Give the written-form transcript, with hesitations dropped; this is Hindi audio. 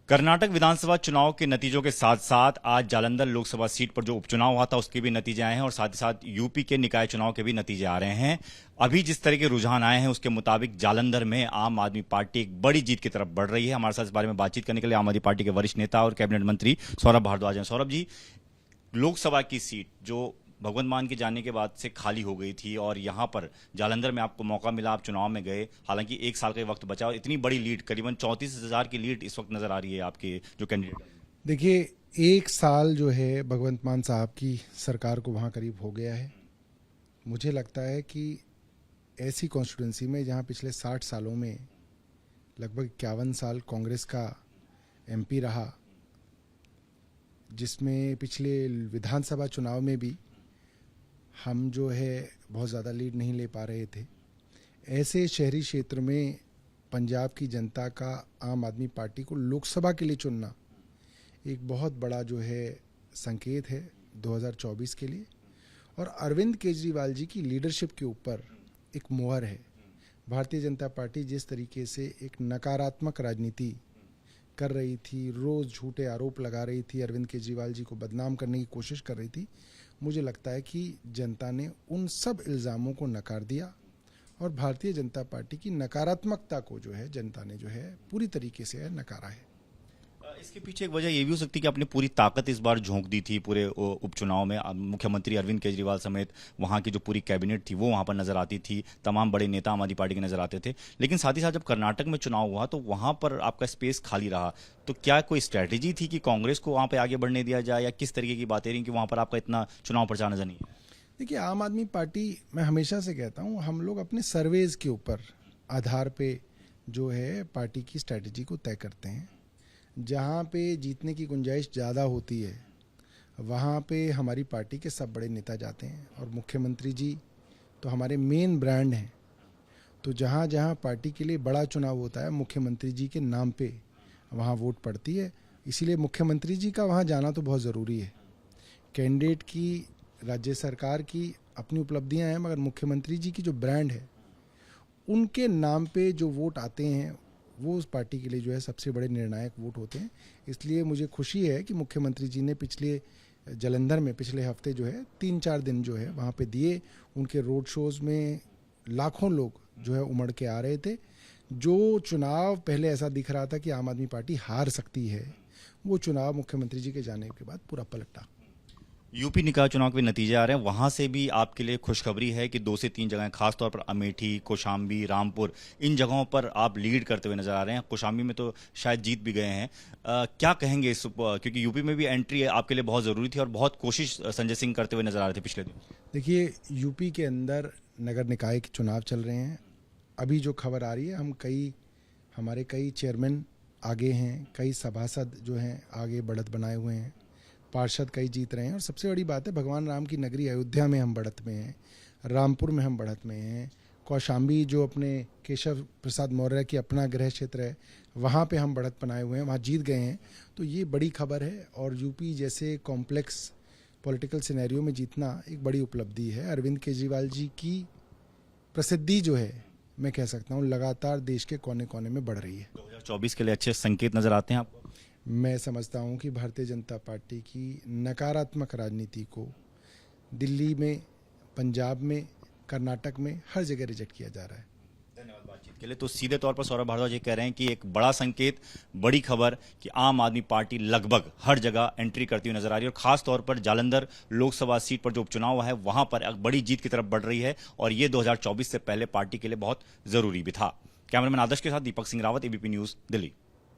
कर्नाटक विधानसभा चुनाव के नतीजों के साथ साथ आज जालंधर लोकसभा सीट पर जो उपचुनाव हुआ था उसके भी नतीजे आए हैं और साथ ही साथ यूपी के निकाय चुनाव के भी नतीजे आ रहे हैं। अभी जिस तरह के रुझान आए हैं उसके मुताबिक जालंधर में आम आदमी पार्टी एक बड़ी जीत की तरफ बढ़ रही है। हमारे साथ इस बारे में बातचीत करने के लिए आम आदमी पार्टी के वरिष्ठ नेता और कैबिनेट मंत्री सौरभ भारद्वाज हैं। सौरभ जी, लोकसभा की सीट जो भगवंत मान के जाने के बाद से खाली हो गई थी और यहां पर जालंधर में आपको मौका मिला, आप चुनाव में गए, हालांकि एक साल का वक्त बचा और इतनी बड़ी लीड, करीबन 34,000 की लीड इस वक्त नजर आ रही है आपके जो कैंडिडेट। देखिए, एक साल जो है भगवंत मान साहब की सरकार को वहाँ करीब हो गया है। मुझे लगता है कि ऐसी कॉन्स्टिट्यूंसी में जहाँ पिछले 60 सालों में लगभग 51 साल कांग्रेस का एमपी रहा, जिसमें पिछले विधानसभा चुनाव में भी हम जो है बहुत ज़्यादा लीड नहीं ले पा रहे थे, ऐसे शहरी क्षेत्र में पंजाब की जनता का आम आदमी पार्टी को लोकसभा के लिए चुनना एक बहुत बड़ा जो है संकेत है 2024 के लिए। और अरविंद केजरीवाल जी की लीडरशिप के ऊपर एक मोहर है। भारतीय जनता पार्टी जिस तरीके से एक नकारात्मक राजनीति कर रही थी, रोज़ झूठे आरोप लगा रही थी, अरविंद केजरीवाल जी को बदनाम करने की कोशिश कर रही थी, मुझे लगता है कि जनता ने उन सब इल्ज़ामों को नकार दिया और भारतीय जनता पार्टी की नकारात्मकता को जो है जनता ने जो है पूरी तरीके से नकारा है। इसके पीछे एक वजह ये भी हो सकती है कि आपने पूरी ताकत इस बार झोंक दी थी पूरे उपचुनाव में। मुख्यमंत्री अरविंद केजरीवाल समेत वहां की जो पूरी कैबिनेट थी वो वहां पर नजर आती थी, तमाम बड़े नेता आम आदमी पार्टी के नजर आते थे। लेकिन साथ ही साथ जब कर्नाटक में चुनाव हुआ तो वहां पर आपका स्पेस खाली रहा। तो क्या कोई स्ट्रैटेजी थी कि कांग्रेस को वहां पर आगे बढ़ने दिया जाए, या किस तरीके की बातें रही कि वहां पर आपका इतना चुनाव प्रचार नजर नहीं है? देखिए, आम आदमी पार्टी, मैं हमेशा से कहता हूँ, हम लोग अपने सर्वेज के ऊपर आधार पे जो है पार्टी की स्ट्रैटेजी को तय करते हैं। जहाँ पे जीतने की गुंजाइश ज़्यादा होती है वहाँ पे हमारी पार्टी के सब बड़े नेता जाते हैं और मुख्यमंत्री जी तो हमारे मेन ब्रांड हैं। तो जहाँ जहाँ पार्टी के लिए बड़ा चुनाव होता है, मुख्यमंत्री जी के नाम पे वहाँ वोट पड़ती है। इसीलिए मुख्यमंत्री जी का वहाँ जाना तो बहुत ज़रूरी है। कैंडिडेट की, राज्य सरकार की अपनी उपलब्धियाँ हैं, मगर मुख्यमंत्री जी की जो ब्रांड है उनके नाम पे जो वोट आते हैं वो उस पार्टी के लिए जो है सबसे बड़े निर्णायक वोट होते हैं। इसलिए मुझे खुशी है कि मुख्यमंत्री जी ने पिछले जालंधर में पिछले हफ्ते जो है 3-4 दिन जो है वहाँ पे दिए। उनके रोड शोज़ में लाखों लोग जो है उमड़ के आ रहे थे। जो चुनाव पहले ऐसा दिख रहा था कि आम आदमी पार्टी हार सकती है, वो चुनाव मुख्यमंत्री जी के जाने के बाद पूरा पलटा। यूपी निकाय चुनाव के नतीजे आ रहे हैं, वहां से भी आपके लिए खुशखबरी है कि 2 से 3 जगहें, खासतौर पर अमेठी, कौशाम्बी, रामपुर, इन जगहों पर आप लीड करते हुए नजर आ रहे हैं। कौशाम्बी में तो शायद जीत भी गए हैं। क्या कहेंगे इस, क्योंकि यूपी में भी एंट्री आपके लिए बहुत जरूरी थी और बहुत कोशिश संजय सिंह करते हुए नजर आ रहे थे पिछले दिन। देखिए, यूपी के अंदर नगर निकाय के चुनाव चल रहे हैं। अभी जो खबर आ रही है, हमारे कई चेयरमैन आगे हैं, कई सभासद जो हैं आगे बढ़त बनाए हुए हैं, पार्षद कई जीत रहे हैं। और सबसे बड़ी बात है, भगवान राम की नगरी अयोध्या में हम बढ़त में हैं, रामपुर में हम बढ़त में हैं, कौशाम्बी जो अपने केशव प्रसाद मौर्य की अपना गृह क्षेत्र है वहाँ पे हम बढ़त बनाए हुए हैं, वहाँ जीत गए हैं। तो ये बड़ी खबर है और यूपी जैसे कॉम्प्लेक्स पॉलिटिकल सिनेरियो में जीतना एक बड़ी उपलब्धि है। अरविंद केजरीवाल जी की प्रसिद्धि जो है, मैं कह सकता हूँ, लगातार देश के कोने कोने में बढ़ रही है। 2024 के लिए अच्छे संकेत नजर आते हैं आपको? मैं समझता हूं कि भारतीय जनता पार्टी की नकारात्मक राजनीति को दिल्ली में, पंजाब में, कर्नाटक में हर जगह रिजेक्ट किया जा रहा है। धन्यवाद बातचीत के लिए। तो सीधे तौर पर सौरभ भारद्वाज ये कह रहे हैं कि एक बड़ा संकेत, बड़ी खबर कि आम आदमी पार्टी लगभग हर जगह एंट्री करती हुई नजर आ रही है और खास तौर पर जालंधर लोकसभा सीट पर जो उपचुनाव है वहां पर एक बड़ी जीत की तरफ बढ़ रही है और ये 2024 से पहले पार्टी के लिए बहुत जरूरी भी था। कैमरामैन आदर्श के साथ दीपक सिंह रावत, एबीपी न्यूज, दिल्ली।